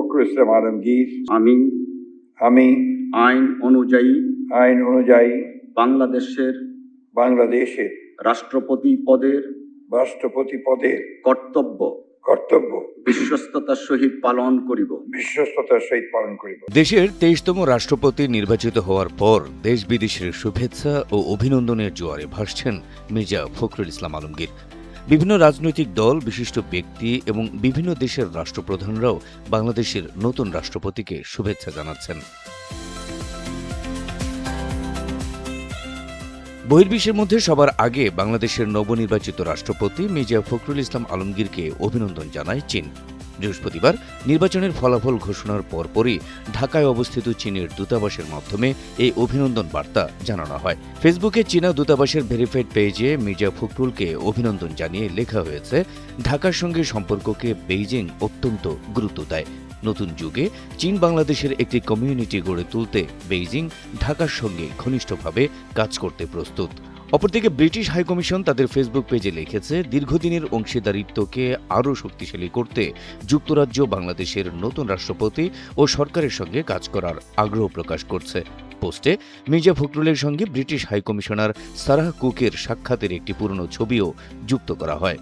ফখরুল ইসলাম আলমগীর আমি আমি আইন অনুযায়ী বাংলাদেশের রাষ্ট্রপতি পদের কর্তব্য বিশ্বস্ততার সহিত পালন করিব। দেশের ২৩তম রাষ্ট্রপতি নির্বাচিত হওয়ার পর দেশ বিদেশের শুভেচ্ছা ও অভিনন্দনের জোয়ারে ভাসছেন মির্জা ফখরুল ইসলাম আলমগীর। বিভিন্ন রাজনৈতিক দল, বিশিষ্ট ব্যক্তি এবং বিভিন্ন দেশের রাষ্ট্রপ্রধানরাও বাংলাদেশের নতুন রাষ্ট্রপতিকে শুভেচ্ছা জানাচ্ছেন। বহির্বিশ্বের মধ্যে সবার আগে বাংলাদেশের নবনির্বাচিত রাষ্ট্রপতি মির্জা ফখরুল ইসলাম আলমগীরকে অভিনন্দন জানায় চীন। বৃহস্পতিবার নির্বাচনের ফলাফল ঘোষণার পরপরই ঢাকায় অবস্থিত চীনের দূতাবাসের মাধ্যমে এই অভিনন্দন বার্তা জানানো হয়। ফেসবুকে চীনা দূতাবাসের ভেরিফাইড পেজে মির্জা ফখরুলকে অভিনন্দন জানিয়ে লেখা হয়েছে, ঢাকার সঙ্গে সম্পর্ককে বেইজিং অত্যন্ত গুরুত্ব দেয়। নতুন যুগে চীন বাংলাদেশের একটি কমিউনিটি গড়ে তুলতে বেইজিং ঢাকার সঙ্গে ঘনিষ্ঠভাবে কাজ করতে প্রস্তুত। অপরদিকে ব্রিটিশ হাইকমিশন তাদের ফেসবুক পেজে লিখেছে, দীর্ঘদিনের অংশীদারিত্বকে আরও শক্তিশালী করতে যুক্তরাজ্য বাংলাদেশের নতুন রাষ্ট্রপতি ও সরকারের সঙ্গে কাজ করার আগ্রহ প্রকাশ করছে। পোস্টে মির্জা ফখরুলের সঙ্গে ব্রিটিশ হাইকমিশনার সারাহ কুকের সাক্ষাতের একটি পুরনো ছবিও যুক্ত করা হয়।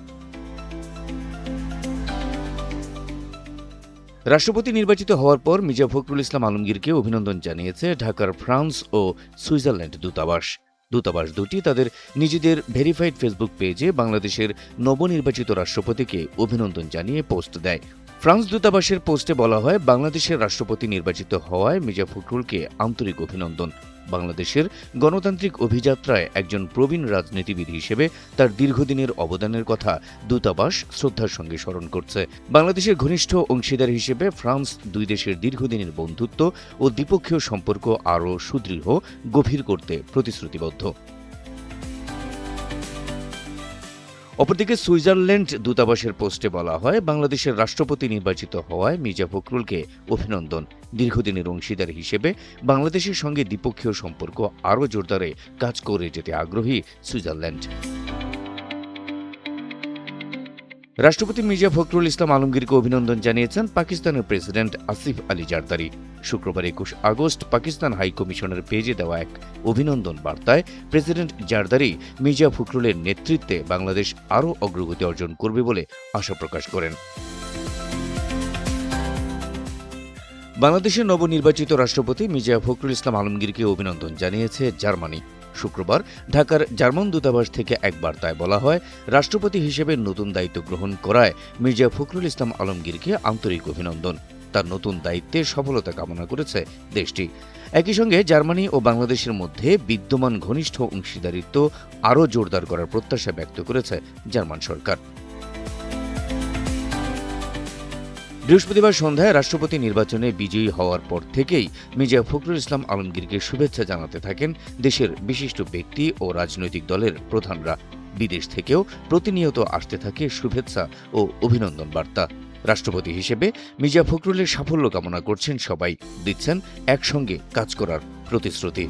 রাষ্ট্রপতি নির্বাচিত হওয়ার পর মির্জা ফখরুল ইসলাম আলমগীরকে অভিনন্দন জানিয়েছে ঢাকার ফ্রান্স ও সুইজারল্যান্ড দূতাবাস দুটি তাদের নিজেদের ভেরিফাইড ফেসবুক পেজে বাংলাদেশের নবনির্বাচিত রাষ্ট্রপতিকে অভিনন্দন জানিয়ে পোস্ট দেয়। ফ্রান্স দূতাবাসের পোস্টে বলা হয়, বাংলাদেশের রাষ্ট্রপতি নির্বাচিত হওয়ায় মির্জা ফখরুলকে আন্তরিক অভিনন্দন। বাংলাদেশের গণতান্ত্রিক অভিযাত্রায় একজন প্রবীণ রাজনীতিবিদ হিসেবে তার দীর্ঘদিনের অবদানের কথা দূতাবাস শ্রদ্ধার সঙ্গে স্মরণ করছে। বাংলাদেশের ঘনিষ্ঠ অংশীদার হিসেবে ফ্রান্স দুই দেশের দীর্ঘদিনের বন্ধুত্ব ও দ্বিপক্ষীয় সম্পর্ক আরও সুদৃঢ়, গভীর করতে প্রতিশ্রুতিবদ্ধ। অপরদিকে সুইজারল্যান্ড দূতাবাসের পোস্টে বলা হয়, বাংলাদেশের রাষ্ট্রপতি নির্বাচিত হওয়ায় মির্জা ফখরুলকে অভিনন্দন। দীর্ঘদিনের অংশীদার হিসেবে বাংলাদেশের সঙ্গে দ্বিপক্ষীয় সম্পর্ক আরও জোরদারে কাজ করে যেতে আগ্রহী সুইজারল্যান্ড। রাষ্ট্রপতি মির্জা ফখরুল ইসলাম আলমগীরকে অভিনন্দন জানিয়েছেন পাকিস্তানের প্রেসিডেন্ট আসিফ আলী জারদারি। শুক্রবার ২১ আগস্ট পাকিস্তান হাইকমিশনের পেজে দেওয়া এক অভিনন্দন বার্তায় প্রেসিডেন্ট জারদারি মির্জা ফখরুলের নেতৃত্বে বাংলাদেশ আরও অগ্রগতি অর্জন করবে বলে আশা প্রকাশ করেন। বাংলাদেশের নবনির্বাচিত রাষ্ট্রপতি মির্জা ফখরুল ইসলাম আলমগীরকে অভিনন্দন জানিয়েছে জার্মানি। শুক্রবার ঢাকার জার্মান দূতাবাস থেকে এক বার্তায় বলা হয়, রাষ্ট্রপতি হিসেবে নতুন দায়িত্ব গ্রহণ করায় মির্জা ফখরুল ইসলাম আলমগীরকে আন্তরিক অভিনন্দন। তার নতুন দায়িত্বে সফলতা কামনা করেছে দেশটি। একই সঙ্গে জার্মানি ও বাংলাদেশের মধ্যে বিদ্যমান ঘনিষ্ঠ অংশীদারিত্ব আরও জোরদার করার প্রত্যাশা ব্যক্ত করেছে জার্মান সরকার। বৃহস্পতিবার সন্ধ্যায় রাষ্ট্রপতি নির্বাচনে বিজয়ী হওয়ার পর থেকেই মির্জা ফখরুল ইসলাম আলমগীরকে শুভেচ্ছা জানাতে থাকেন দেশের বিশিষ্ট ব্যক্তি ও রাজনৈতিক দলের প্রধানরা। বিদেশ থেকেও প্রতিনিয়ত আসতে থাকে শুভেচ্ছা ও অভিনন্দন বার্তা। রাষ্ট্রপতি হিসেবে মির্জা ফখরুলের সাফল্য কামনা করছেন সবাই, দিচ্ছেন একসঙ্গে কাজ করার প্রতিশ্রুতি।